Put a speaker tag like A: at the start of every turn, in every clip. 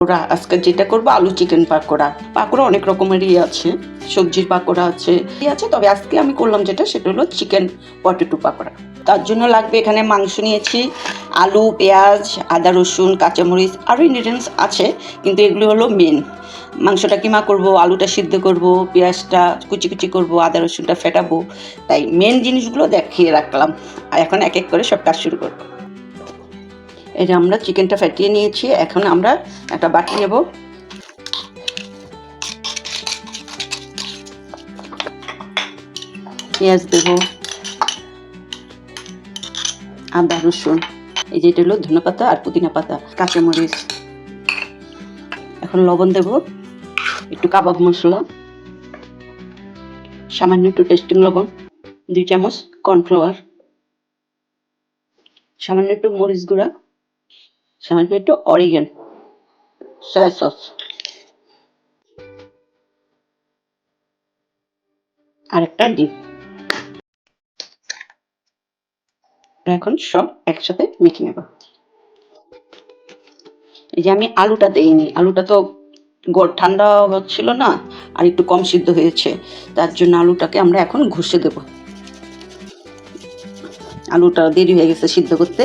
A: ওরা আজকে যেটা করবো আলু চিকেন পাকোড়া। পাকোড়া অনেক রকমেরই আছে, সবজির পাকোড়া আছে তবে আজকে আমি করলাম সেটা হলো চিকেন পটেটো পাকোড়া। তার জন্য লাগবে এখানে মাংস নিয়েছি, আলু, পেঁয়াজ, আদা, রসুন, কাঁচামরিচ, আরও ইনগ্রিডিয়েন্টস আছে, কিন্তু এগুলো হলো মেন। মাংসটা কিমা করব, আলুটা সিদ্ধ করব, পেঁয়াজটা কুচি কুচি করব, আদা রসুনটা ফেটাবো, তাই মেন জিনিসগুলো দেখিয়ে রাখলাম। আর এখন এক এক করে সব কাজ শুরু করবো। এই যে আমরা চিকেনটা ফেটিয়ে নিয়েছি, এখন আমরা একটা বাটি নেব। পেঁয়াজ দেব, আদা রসুন, এই যে এটা হলো ধনেপাতা আর পুদিনা পাতা, কাঁচামরিচ। এখন লবণ দেব, একটু কাবাব মশলা, সামান্য একটু টেস্টিং লবণ, 2 চামচ কর্নফ্লাওয়ার, সামান্য একটু মরিচ গুঁড়া, সামান্য একটু অরিগান, সয়া সস আর একটা ডিম। এখন সব একসাথে মেখে নেব। এই যে আমি আলুটা দেইনি, আলুটা তো ঠান্ডা ছিল না, আর একটু কম সিদ্ধ হয়েছে, তার জন্য আলুটাকে আমরা এখন ঘষে দেব। আলুটা দেরি হয়ে গেছে সিদ্ধ করতে,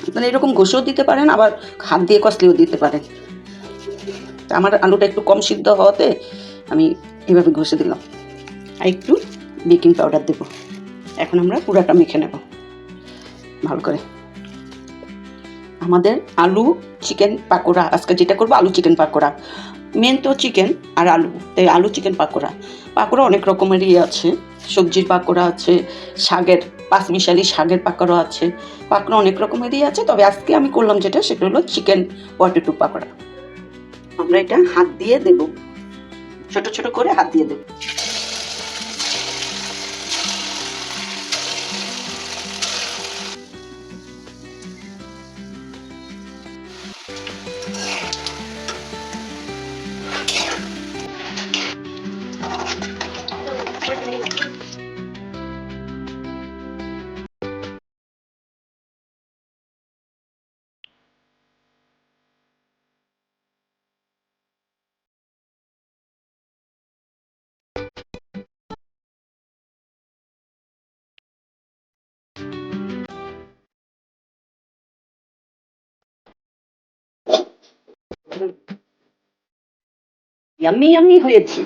A: আপনারা এরকম ঘষেও দিতে পারেন, আবার হাত দিয়ে কষলেও দিতে পারেন। আমার আলুটা একটু কম সিদ্ধ হওয়াতে আমি এভাবে ঘষে দিলাম। আর একটু বেকিং পাউডার দেব। এখন আমরা পুরাটা মেখে নেব ভালো করে। আমাদের আলু চিকেন পাকোড়া, আজকে যেটা করবো আলু চিকেন পাকোড়া। মেন তো চিকেন আর আলু, তাই আলু চিকেন পাকোড়া। পাকোড়া অনেক রকমেরই আছে, সবজির পাকোড়া আছে, শাকের পাঁচমিশালি শাকের পাকোড়া আছে, পাকোড়া অনেক রকমেরই আছে, তবে আজকে আমি করলাম সেটা হলো চিকেন পটেটো পাকোড়া। আমরা এটা হাত দিয়ে দেব, ছোট ছোট করে হাত দিয়ে দেব। ইয়াম্মি ইয়াম্মি হয়েছে।